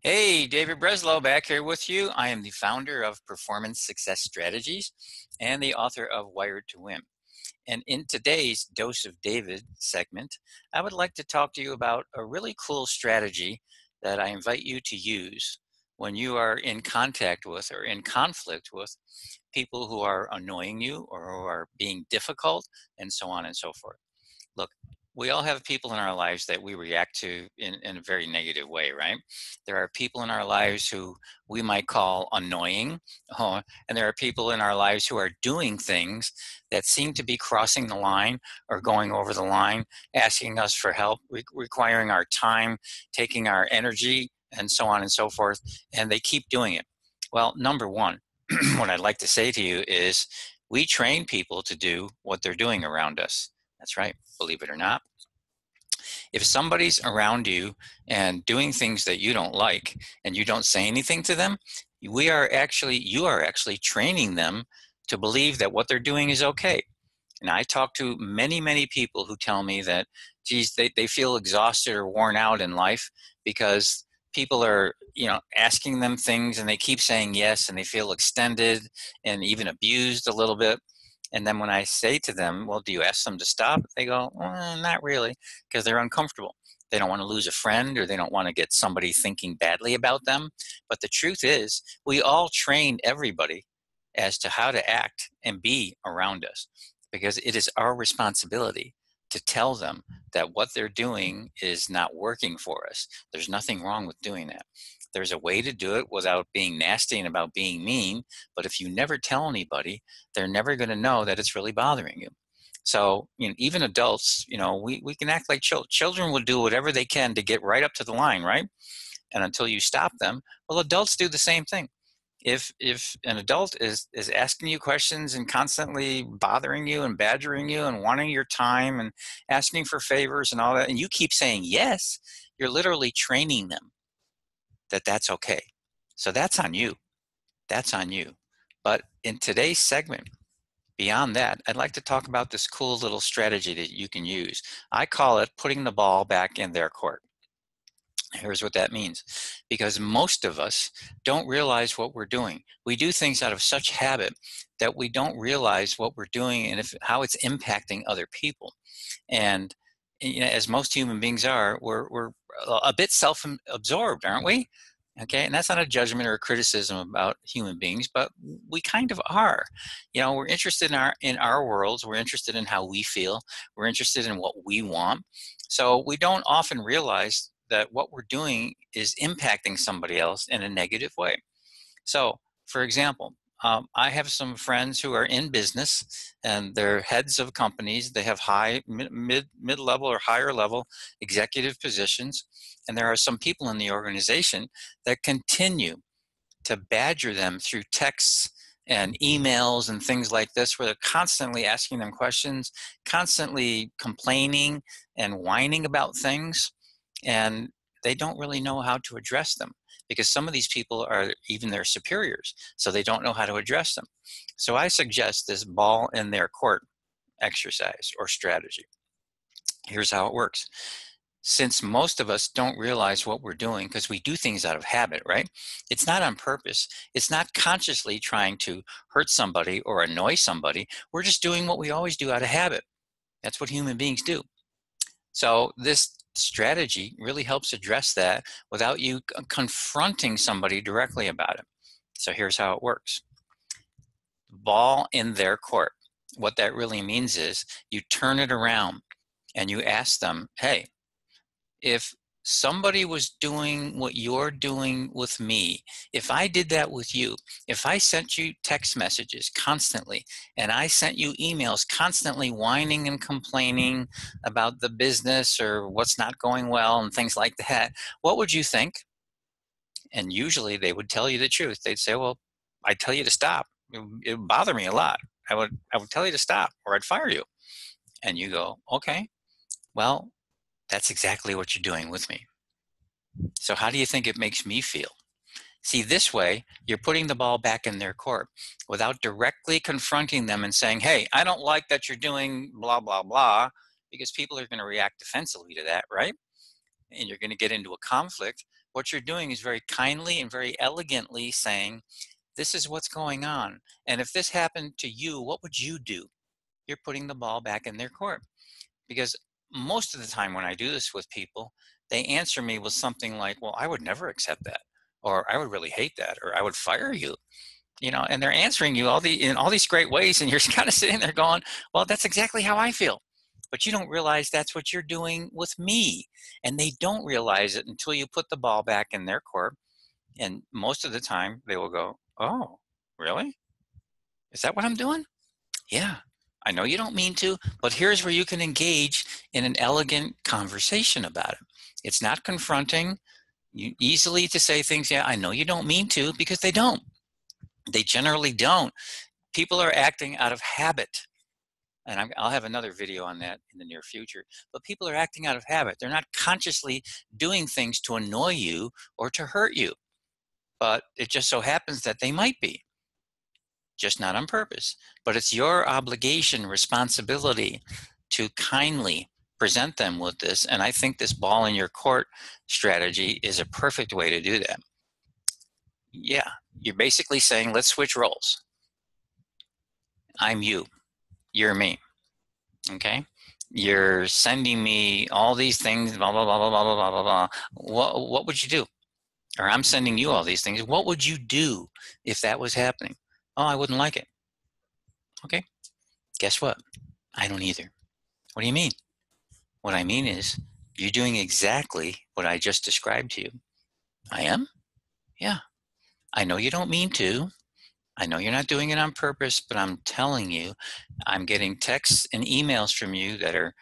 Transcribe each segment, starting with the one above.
Hey, David Breslow back here with you. I am the founder of Performance Success Strategies and the author of Wired to Win. And in today's Dose of David segment, I would like to talk to you about a really cool strategy that I invite you to use when you are in contact with or in conflict with people who are annoying you or who are being difficult and so on and so forth. Look, we all have people in our lives that we react to in a very negative way, right? There are people in our lives who we might call annoying, and there are people in our lives who are doing things that seem to be crossing the line or going over the line, asking us for help, requiring our time, taking our energy, and so on and so forth, and they keep doing it. Well, number one, what I'd like to say to you is we train people to do what they're doing around us. That's right, believe it or not. If somebody's around you and doing things that you don't like and you don't say anything to them, you are actually training them to believe that what they're doing is okay. And I talk to many people who tell me that, geez, they feel exhausted or worn out in life because people are, asking them things and they keep saying yes and they feel extended and even abused a little bit. And then when I say to them, well, do you ask them to stop? They go, well, not really, because they're uncomfortable. They don't want to lose a friend or they don't want to get somebody thinking badly about them. But the truth is, we all train everybody as to how to act and be around us because it is our responsibility to tell them that what they're doing is not working for us. There's nothing wrong with doing that. There's a way to do it without being nasty and about being mean, but if you never tell anybody, they're never going to know that it's really bothering you. So, even adults, we can act like children will do whatever they can to get right up to the line, right? And until you stop them, well, adults do the same thing. If an adult is asking you questions and constantly bothering you and badgering you and wanting your time and asking for favors and all that, and you keep saying yes, you're literally training them that that's okay. So that's on you. That's on you. But in today's segment, beyond that, I'd like to talk about this cool little strategy that you can use. I call it putting the ball back in their court. Here's what that means. Because most of us don't realize what we're doing. We do things out of such habit that we don't realize what we're doing and how it's impacting other people. And as most human beings are, we're a bit self-absorbed, aren't we? Okay, and that's not a judgment or a criticism about human beings, but we kind of are. We're interested in our worlds. We're interested in how we feel. We're interested in what we want. So we don't often realize that what we're doing is impacting somebody else in a negative way. So, for example, I have some friends who are in business and they're heads of companies. They have high, mid-level or higher level executive positions. And there are some people in the organization that continue to badger them through texts and emails and things like this, where they're constantly asking them questions, constantly complaining and whining about things. And they don't really know how to address them because some of these people are even their superiors, so they don't know how to address them. So I suggest this ball in their court exercise or strategy. Here's how it works. Since most of us don't realize what we're doing because we do things out of habit, right? It's not on purpose. It's not consciously trying to hurt somebody or annoy somebody. We're just doing what we always do out of habit. That's what human beings do. So this strategy really helps address that without you confronting somebody directly about it. So here's how it works. Ball in their court. What that really means is you turn it around and you ask them, hey, if somebody was doing what you're doing with me, if I did that with you, if I sent you text messages constantly and I sent you emails constantly whining and complaining about the business or what's not going well and things like that, what would you think? And usually they would tell you the truth. They'd say, well, I'd tell you to stop. It would bother me a lot. I would tell you to stop or I'd fire you. And you go, okay, well, that's exactly what you're doing with me. So how do you think it makes me feel? See, this way, you're putting the ball back in their court without directly confronting them and saying, hey, I don't like that you're doing blah, blah, blah, because people are going to react defensively to that, right? And you're going to get into a conflict what you're doing is very kindly and very elegantly saying, this is what's going on. And if this happened to you, what would you do? You're putting the ball back in their court. Because most of the time when I do this with people, they answer me with something like, well, I would never accept that, or I would really hate that, or I would fire you. And they're answering you in all these great ways, and you're kind of sitting there going, well, that's exactly how I feel. But you don't realize that's what you're doing with me. And they don't realize it until you put the ball back in their court. And most of the time they will go, oh, really? Is that what I'm doing? Yeah. I know you don't mean to, but here's where you can engage in an elegant conversation about it. It's not confronting you easily to say things, yeah, I know you don't mean to, because they don't. They generally don't. People are acting out of habit. And I'll have another video on that in the near future. But people are acting out of habit. They're not consciously doing things to annoy you or to hurt you. But it just so happens that they might be, just not on purpose. But it's your obligation, responsibility to kindly present them with this. And I think this ball in your court strategy is a perfect way to do that. Yeah, you're basically saying, let's switch roles. I'm you, you're me. Okay? You're sending me all these things, blah, blah, blah, blah, blah, blah, blah, blah. What would you do? Or I'm sending you all these things. What would you do if that was happening? Oh, I wouldn't like it. Okay, guess what? I don't either. What do you mean? What I mean is, you're doing exactly what I just described to you. I am? Yeah. I know you don't mean to. I know you're not doing it on purpose, but I'm telling you, I'm getting texts and emails from you that are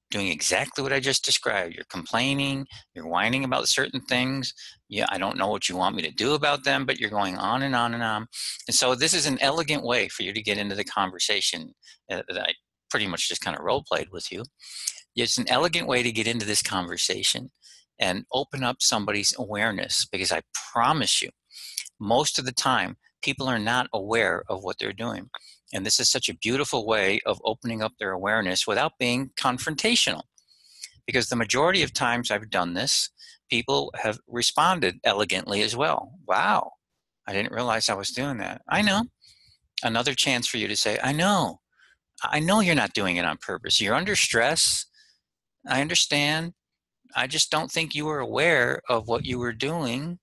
doing exactly what I just described. You're complaining, you're whining about certain things. Yeah, I don't know what you want me to do about them, but you're going on and on and on. And so this is an elegant way for you to get into the conversation that I pretty much just kind of role played with you. It's an elegant way to get into this conversation and open up somebody's awareness, because I promise you, most of the time, people are not aware of what they're doing. And this is such a beautiful way of opening up their awareness without being confrontational. Because the majority of times I've done this, people have responded elegantly as well. Wow, I didn't realize I was doing that. I know. Another chance for you to say, I know you're not doing it on purpose. You're under stress. I understand. I just don't think you were aware of what you were doing,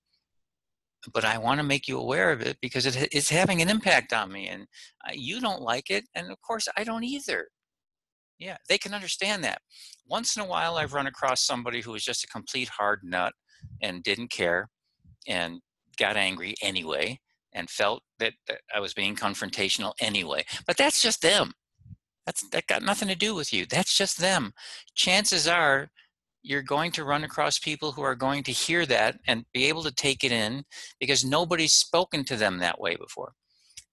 but I want to make you aware of it because it's having an impact on me, and you don't like it, and of course I don't either. Yeah, they can understand that. Once in a while, I've run across somebody who was just a complete hard nut and didn't care and got angry anyway and felt that I was being confrontational anyway. But that's just them. That got nothing to do with you. That's just them. Chances are you're going to run across people who are going to hear that and be able to take it in, because nobody's spoken to them that way before.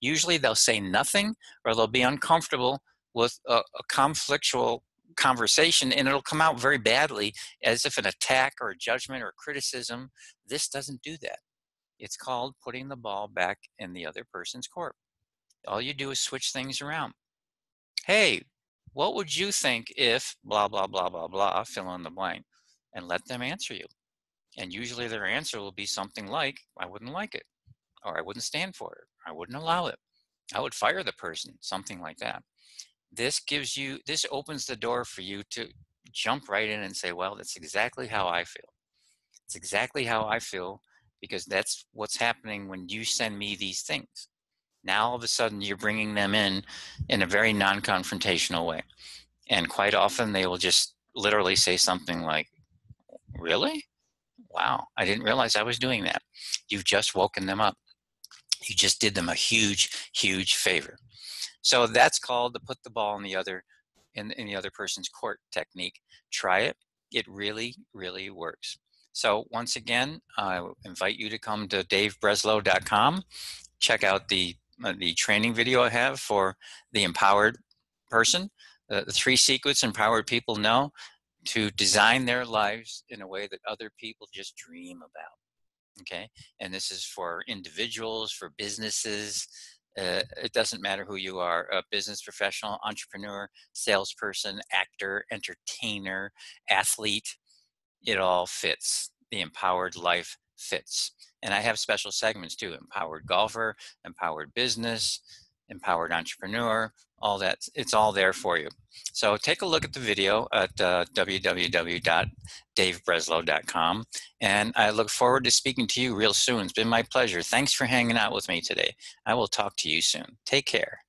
Usually they'll say nothing, or they'll be uncomfortable with a conflictual conversation, and it'll come out very badly, as if an attack or a judgment or criticism. This doesn't do that. It's called putting the ball back in the other person's court. All you do is switch things around. Hey, what would you think if blah, blah, blah, blah, blah, fill in the blank, and let them answer you. And usually their answer will be something like, I wouldn't like it, or I wouldn't stand for it, I wouldn't allow it, I would fire the person, something like that. This opens the door for you to jump right in and say, well, that's exactly how I feel. It's exactly how I feel, because that's what's happening when you send me these things. Now, all of a sudden, you're bringing them in a very non-confrontational way. And quite often, they will just literally say something like, really? Wow, I didn't realize I was doing that. You've just woken them up. You just did them a huge, huge favor. So that's called the put the ball in the other person's court technique. Try it. It really, really works. So once again, I invite you to come to davebreslow.com. Check out the training video I have for the empowered person. The 3 secrets empowered people know to design their lives in a way that other people just dream about. Okay, and this is for individuals, for businesses. It doesn't matter who you are, a business professional, entrepreneur, salesperson, actor, entertainer, athlete, it all fits. the Empowered Life Fits. And I have special segments too: empowered golfer, empowered business, empowered entrepreneur, all that. It's all there for you. So take a look at the video at www.davebreslow.com. And I look forward to speaking to you real soon. It's been my pleasure. Thanks for hanging out with me today. I will talk to you soon. Take care.